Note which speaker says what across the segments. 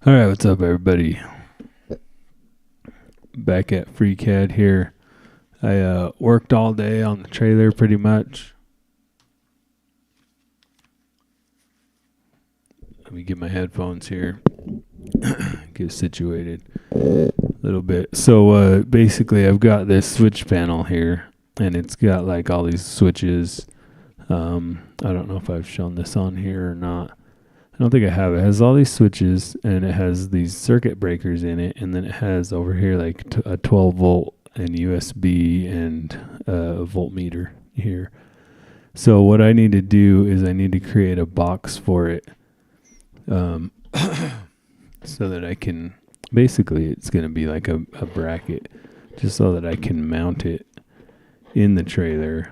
Speaker 1: All right, what's up, everybody? Back at FreeCAD here. I worked all day on the trailer pretty much. Let me get my headphones here. Get situated a little bit. So basically, I've got this switch panel here, and it's got like all these switches. I don't know if I've shown this on here or not. I don't think I have. It has all these switches, and it has these circuit breakers in it, and then it has over here like a 12 volt and USB and a voltmeter here. So what I need to do is I need to create a box for it, so that I can, basically it's going to be like a bracket, just so that I can mount it in the trailer.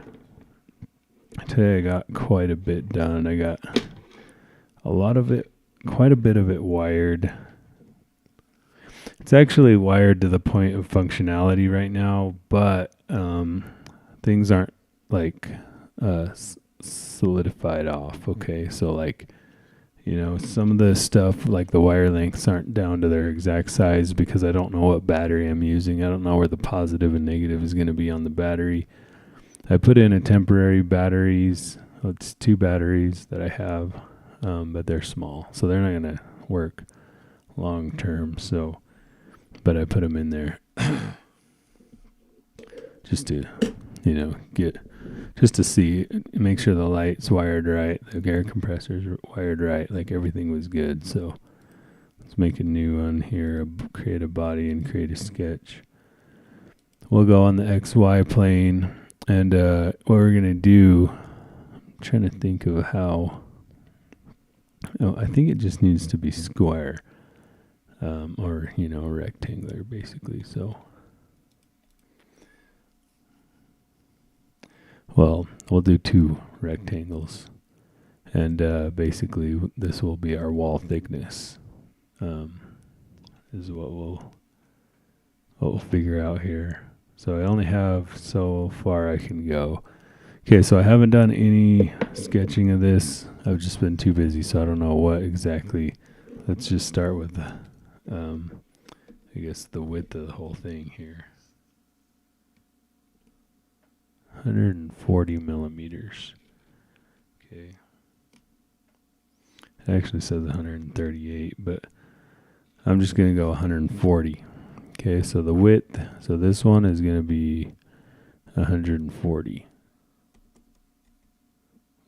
Speaker 1: Today I got quite a bit done. I got a lot of it, quite a bit of it wired. It's actually wired to the point of functionality right now, but things aren't like solidified off. Okay, so like, some of the stuff like the wire lengths aren't down to their exact size because I don't know what battery I'm using. I don't know where the positive and negative is going to be on the battery. I put in a temporary batteries. It's 2 batteries that I have. But they're small, so they're not going to work long term. So, but I put them in there just to, just to see, make sure the light's wired right, the air compressor's wired right, like everything was good. So let's make a new one here, create a body and create a sketch. We'll go on the XY plane, and what we're going to do, I'm trying to think of how. Oh, I think it just needs to be square, or rectangular, basically. So, well, we'll do 2 rectangles, and basically this will be our wall thickness. Is what we'll figure out here. So I only have so far I can go. Okay, so I haven't done any sketching of this. I've just been too busy, so I don't know what exactly. Let's just start with, I guess, the width of the whole thing here. 140 millimeters. Okay. It actually says 138, but I'm just going to go 140. Okay, so the width, so this one is going to be 140.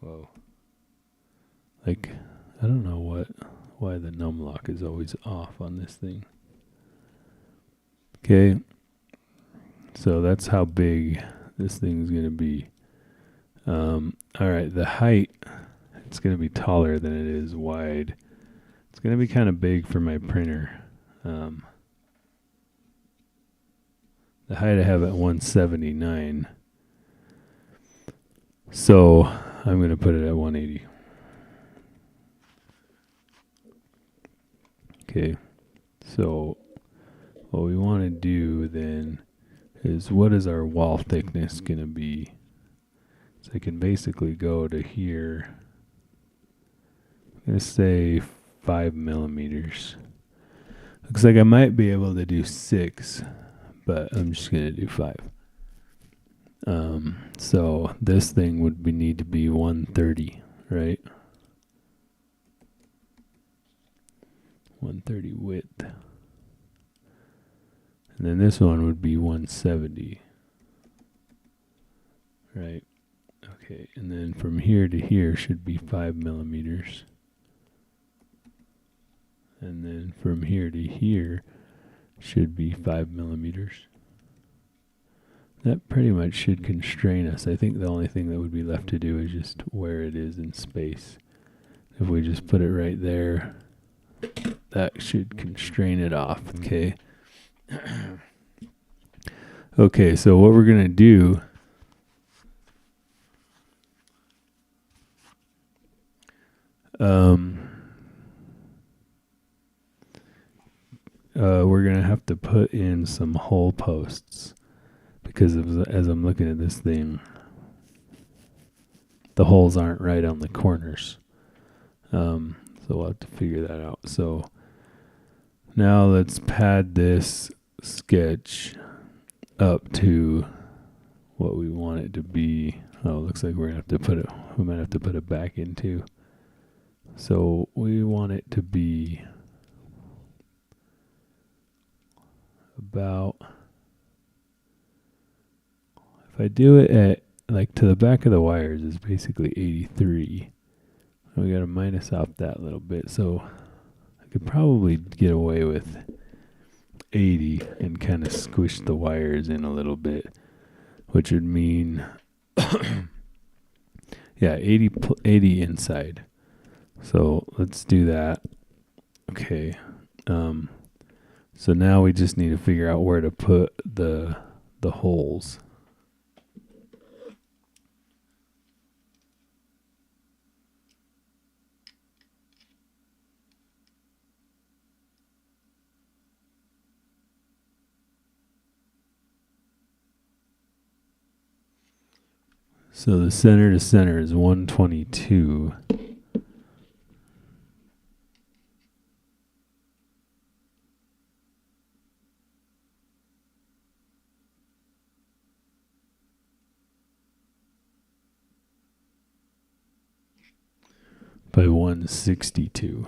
Speaker 1: Whoa. Like, I don't know why the num lock is always off on this thing. Okay. So that's how big this thing is going to be. All right, the height, it's going to be taller than it is wide. It's going to be kind of big for my printer. The height I have at 179. So I'm going to put it at 180. Okay, so what we want to do then is, what is our wall thickness going to be? So I can basically go to here. I'm going to say 5 millimeters. Looks like I might be able to do 6, but I'm just going to do 5. So this thing would need to be 130, right? 130 width. And then this one would be 170. Right. Okay, and then from here to here should be 5 millimeters. And then from here to here should be 5 millimeters. That pretty much should constrain us. I think the only thing that would be left to do is just where it is in space. If we just put it right there, that should constrain it off, okay? Okay, so what we're going to do, we're going to have to put in some hole posts, because as I'm looking at this thing, the holes aren't right on the corners. So we'll have to figure that out. So Now let's pad this sketch up to what we want it to be. Oh, looks like we're gonna have to put it. We might have to put it back into. So we want it to be about. If I do it at like to the back of the wires is basically 83. We got to minus off that little bit, so I could probably get away with 80 and kind of squish the wires in a little bit, which would mean, yeah, 80 inside. So let's do that. Okay. So now we just need to figure out where to put the holes. So the center to center is 122. By 162.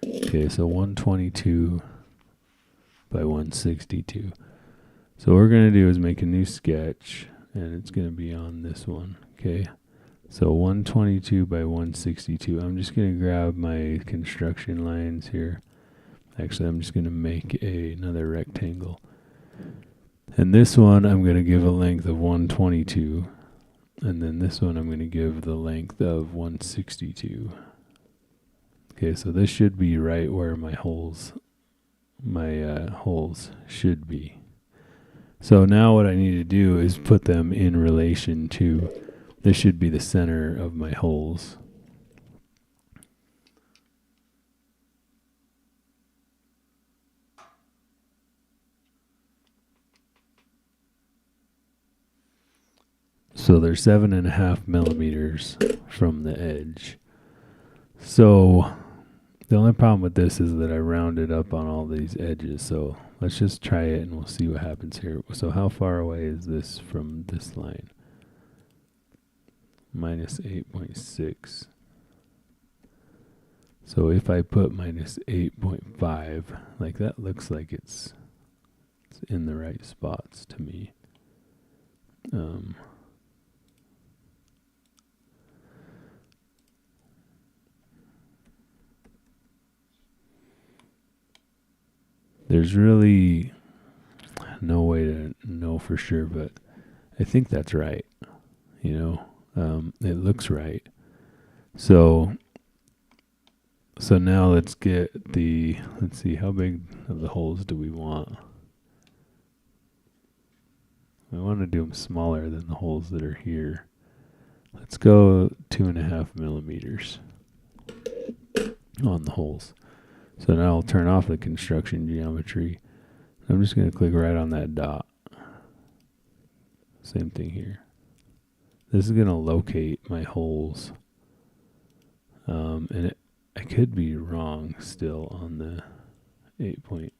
Speaker 1: Okay, so 122 by 162. So what we're going to do is make a new sketch, and it's going to be on this one. Okay, so 122 by 162. I'm just going to grab my construction lines here. Actually, I'm just going to make another rectangle. And this one, I'm going to give a length of 122. And then this one, I'm going to give the length of 162. Okay, so this should be right where my holes should be. So now what I need to do is put them in relation to, this should be the center of my holes. So they're 7.5 millimeters from the edge. So the only problem with this is that I rounded up on all these edges. So let's just try it and we'll see what happens here. So how far away is this from this line? Minus 8.6. So if I put minus 8.5, like that looks like it's in the right spots to me. There's really no way to know for sure, but I think that's right. You know, it looks right. So now let's see, how big of the holes do we want? I want to do them smaller than the holes that are here. Let's go 2.5 millimeters on the holes. So now I'll turn off the construction geometry. I'm just going to click right on that dot. Same thing here. This is going to locate my holes. And I could be wrong still on the 8 point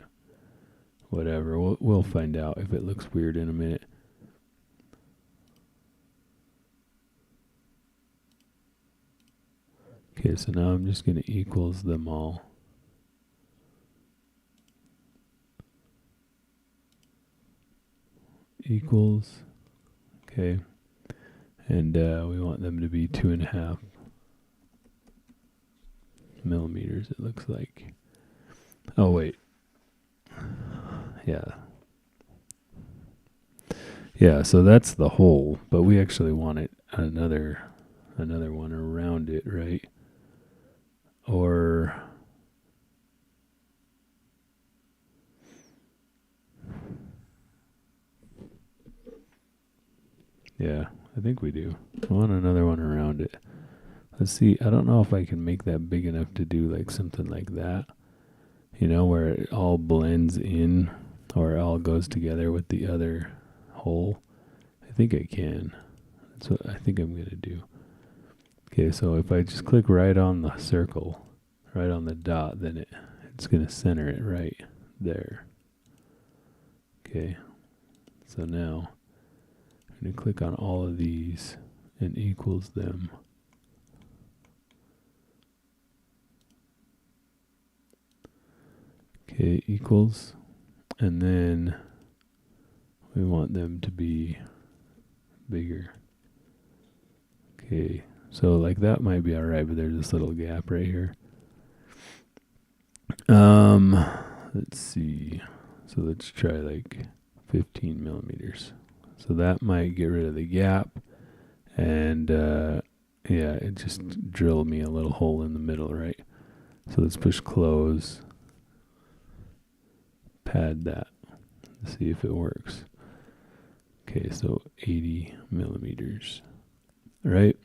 Speaker 1: whatever. We'll find out if it looks weird in a minute. Okay, so now I'm just going to equals them all. Equals. Okay. And we want them to be 2.5 millimeters, it looks like. Oh, wait. Yeah. Yeah, so that's the hole, but we actually want it another one around it, right? Or yeah, I think we do. I want another one around it. Let's see. I don't know if I can make that big enough to do like something like that. You know, where it all blends in or it all goes together with the other hole. I think I can. That's what I think I'm going to do. Okay, so if I just click right on the circle, right on the dot, then it it's going to center it right there. Okay, so now I'm going to click on all of these and equals them. Okay, equals, and then we want them to be bigger. Okay, so like that might be alright, but there's this little gap right here. Let's see. So let's try like 15 millimeters. So that might get rid of the gap, and yeah, it just drilled me a little hole in the middle, right? So let's push close, pad that, see if it works. Okay, so 80 millimeters, right?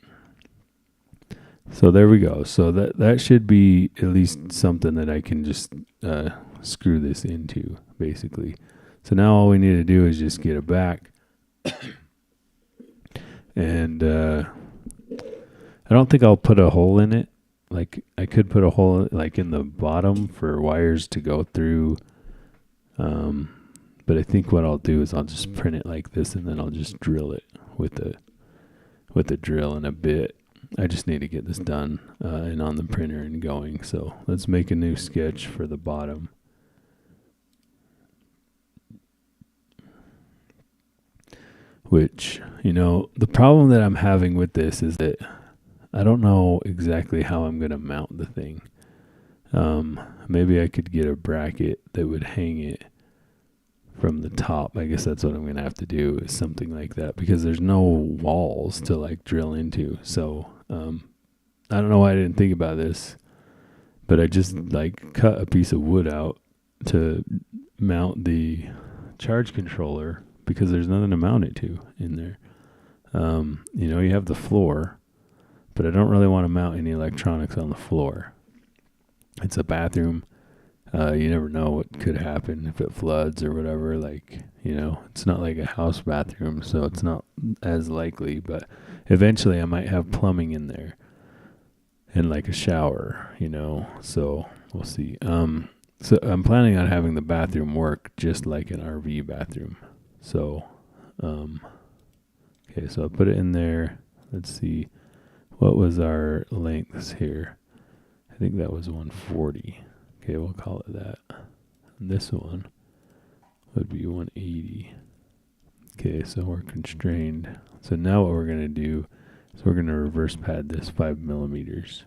Speaker 1: So there we go. So that should be at least something that I can just screw this into, basically. So now all we need to do is just get it back. And I don't think I'll put a hole in it. Like I could put a hole like in the bottom for wires to go through. But I think what I'll do is I'll just print it like this, and then I'll just drill it with a drill and a bit. I just need to get this done and on the printer and going. So let's make a new sketch for the bottom. Which, you know, the problem that I'm having with this is that I don't know exactly how I'm going to mount the thing. Maybe I could get a bracket that would hang it from the top. I guess that's what I'm going to have to do, is something like that, because there's no walls to like drill into. So I don't know why I didn't think about this, but I just like cut a piece of wood out to mount the charge controller, because there's nothing to mount it to in there. You know, you have the floor, but I don't really want to mount any electronics on the floor. It's a bathroom. You never know what could happen if it floods or whatever. Like, you know, it's not like a house bathroom, so it's not as likely. But eventually I might have plumbing in there and like a shower, you know. So we'll see. So I'm planning on having the bathroom work just like an RV bathroom. So, okay, so I'll put it in there. Let's see. What was our lengths here? I think that was 140. Okay, we'll call it that. And this one would be 180. Okay, so we're constrained. So now what we're going to do is we're going to reverse pad this 5 millimeters.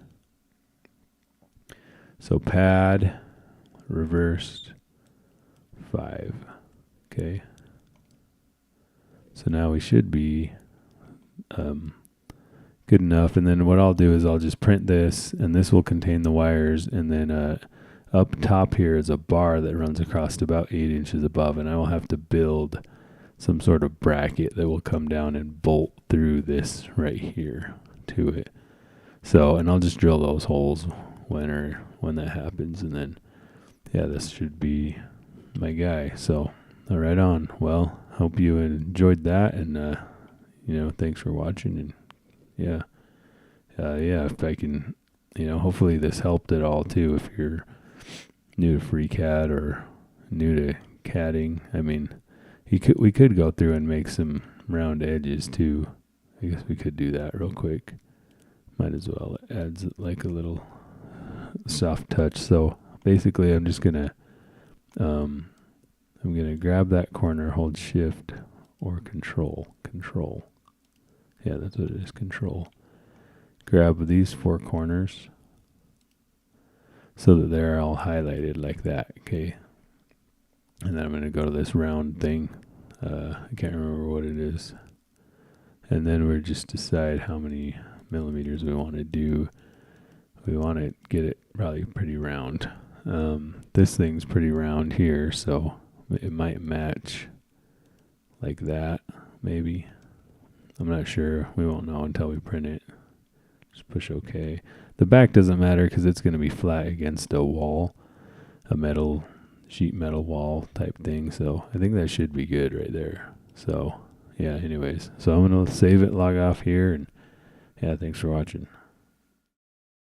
Speaker 1: So pad, reversed, 5. Okay. So now we should be good enough. And then what I'll do is I'll just print this, and this will contain the wires, and then up top here is a bar that runs across to about 8 inches above, and I will have to build some sort of bracket that will come down and bolt through this right here to it. So, and I'll just drill those holes when that happens, and then yeah, this should be my guy. So right on. Well, hope you enjoyed that, and you know, thanks for watching. And yeah, if I can, you know, hopefully this helped at all too. If you're new to FreeCAD or new to CADing, I mean, we could go through and make some round edges too. I guess we could do that real quick. Might as well. It adds like a little soft touch. So basically, I'm just gonna grab that corner, hold Shift or Control. Yeah, that's what it is. Control. Grab these 4 corners so that they're all highlighted like that. Okay. And then I'm going to go to this round thing. I can't remember what it is. And then we just decide how many millimeters we want to do. We want to get it probably pretty round. This thing's pretty round here, so it might match like that, maybe. I'm not sure. We won't know until we print it. Just push OK. The back doesn't matter because it's going to be flat against a wall, a sheet metal wall type thing. So I think that should be good right there. So yeah, anyways. So I'm going to save it, log off here, and yeah, thanks for watching.